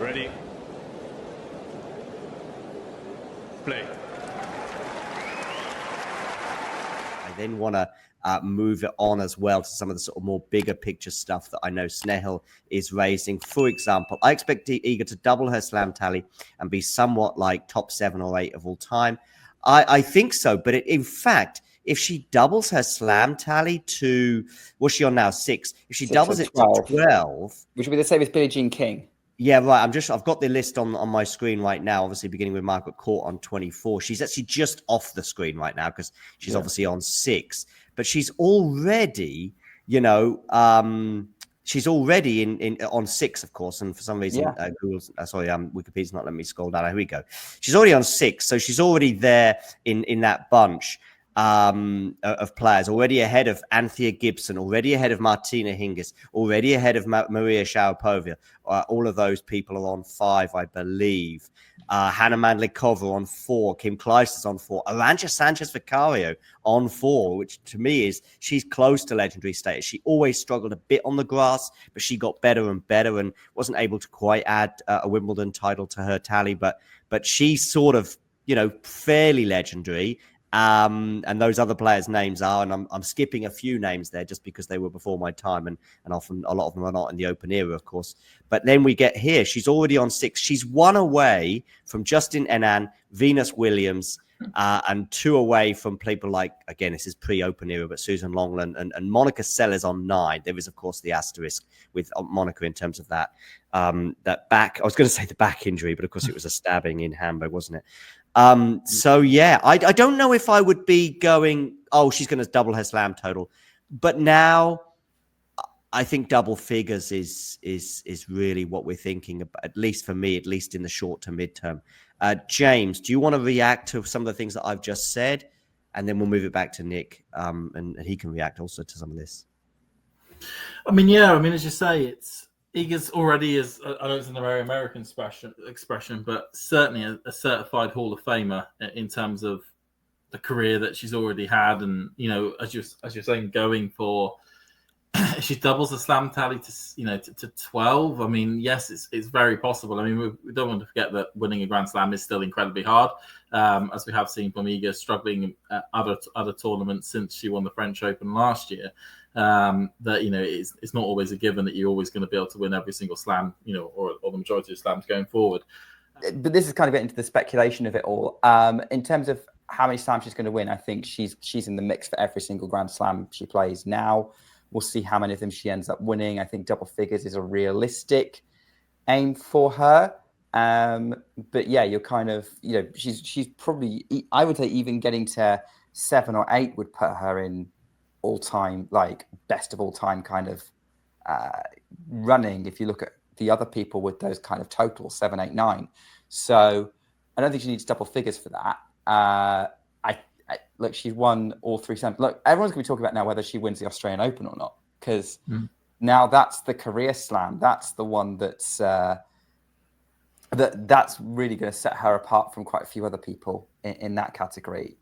Ready. Play. I then want to move it on as well to some of the sort of more bigger picture stuff that I know Snehal is raising. For example, I expect Iga to double her slam tally and be somewhat like top 7 or 8 of all time. I think so, but in fact, if she doubles her slam tally to, what's she on now? 6. If she doubles it to 12, which would be the same as Billie Jean King. Yeah, right. I've got the list on my screen right now, obviously beginning with Margaret Court on 24. She's actually just off the screen right now because she's obviously on 6. But she's already, she's already in on 6, of course. And for some reason, Wikipedia's not letting me scroll down. Here we go. She's already on 6. So she's already there in that bunch of players, already ahead of Anthea Gibson, already ahead of Martina Hingis, already ahead of Maria Sharapova. All of those people are on 5, I believe. Hannah Mandlikova on 4, Kim Clijsters on 4, Arantxa Sanchez Vicario on 4, which to me is she's close to legendary status. She always struggled a bit on the grass, but she got better and better and wasn't able to quite add a Wimbledon title to her tally. But she's sort of, fairly legendary. And those other players' names are, and I'm skipping a few names there just because they were before my time, and often a lot of them are not in the Open era, of course. But then we get here. She's already on 6. She's 1 away from Justine Henin, Venus Williams, and 2 away from people like, again, this is pre-Open era, but Susan Longland and Monica Seles on 9. There is, of course, the asterisk with Monica in terms of that back. I was going to say the back injury, but of course it was a stabbing in Hamburg, wasn't it? So yeah, I don't know if I would be going, oh, she's going to double her slam total, but now I think double figures is really what we're thinking about, at least for me, at least in the short to midterm. James, do you want to react to some of the things that I've just said? And then we'll move it back to Nick, and he can react also to some of this. As you say, Iga's already is, I know it's a very American expression, but certainly a certified Hall of Famer in terms of the career that she's already had. And, as you're saying, going for, if she doubles the slam tally to 12, yes, it's very possible. We don't want to forget that winning a Grand Slam is still incredibly hard, as we have seen from Iga struggling at other tournaments since she won the French Open last year. It's not always a given that you're always going to be able to win every single slam, or the majority of slams going forward. But this is kind of getting into the speculation of it all. In terms of how many slams she's going to win, I think she's in the mix for every single Grand Slam she plays now. We'll see how many of them she ends up winning. I think double figures is a realistic aim for her. But yeah, you're kind of, she's probably, I would say even getting to 7 or 8 would put her in all-time, like best of all time kind of running. If you look at the other people with those kind of totals, 7, 8, 9. So I don't think she needs double figures for that. Look, she's won all 3 slams. Look, everyone's going to be talking about now whether she wins the Australian Open or not, because now that's the career slam. That's the one that's that's really going to set her apart from quite a few other people in that category.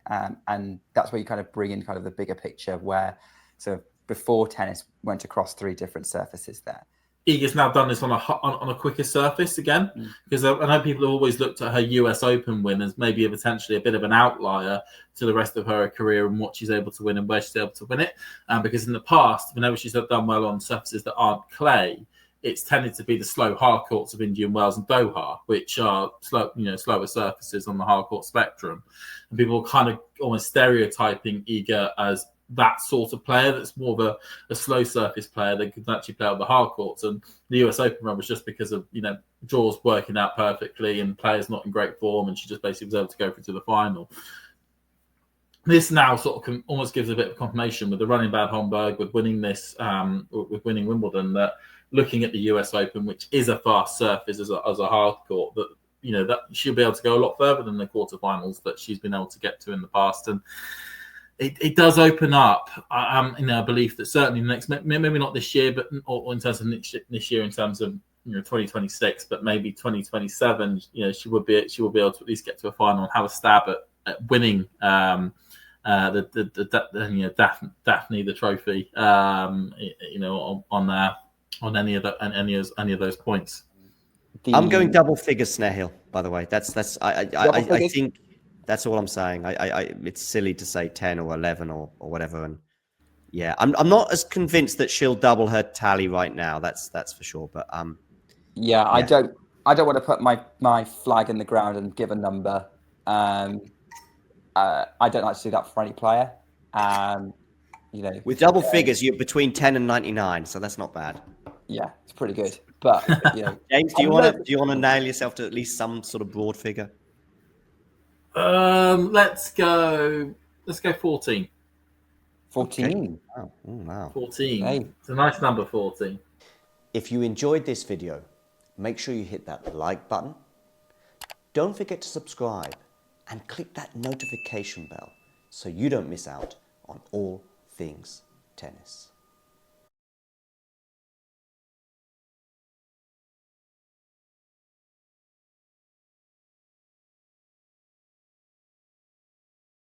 And that's where you kind of bring in kind of the bigger picture where, so before tennis went across 3 different surfaces there. Iga's now done this on a quicker surface again, because I know people have always looked at her US Open win as maybe potentially a bit of an outlier to the rest of her career and what she's able to win and where she's able to win it. Because in the past, whenever she's done well on surfaces that aren't clay, it's tended to be the slow hard courts of Indian Wells and Doha, which are slower surfaces on the hard court spectrum. And people are kind of almost stereotyping Iga as that sort of player that's more of a slow surface player that could actually play on the hard courts. And the US Open run was just because of, draws working out perfectly and players not in great form, and she just basically was able to go through to the final. This now sort of almost gives a bit of confirmation with the running Bad Homburg, with winning this, with winning Wimbledon, that looking at the US Open, which is a fast surface as a hard court, that that she'll be able to go a lot further than the quarterfinals that she's been able to get to in the past. And it does open up a belief that certainly next, maybe not this year, but or in terms of this year, in terms of 2026, but maybe 2027, she will be able to at least get to a final and have a stab at winning Daphne the trophy, on any of those points. I'm going double figures, Snehil. By the way, I think that's all I'm saying. It's silly to say 10 or 11 or whatever. And yeah, I'm not as convinced that she'll double her tally right now. That's for sure. But yeah, I don't want to put my flag in the ground and give a number. I don't like to do that for any player. You know, with double figures, you're between 10 and 99, so that's not bad. Yeah, it's pretty good. But you know, James, do you want to nail yourself to at least some sort of broad figure? Let's go 14. 14. Okay. Oh, wow. 14. Hey. It's a nice number, 14. If you enjoyed this video, make sure you hit that like button. Don't forget to subscribe and click that notification bell so you don't miss out on all things tennis.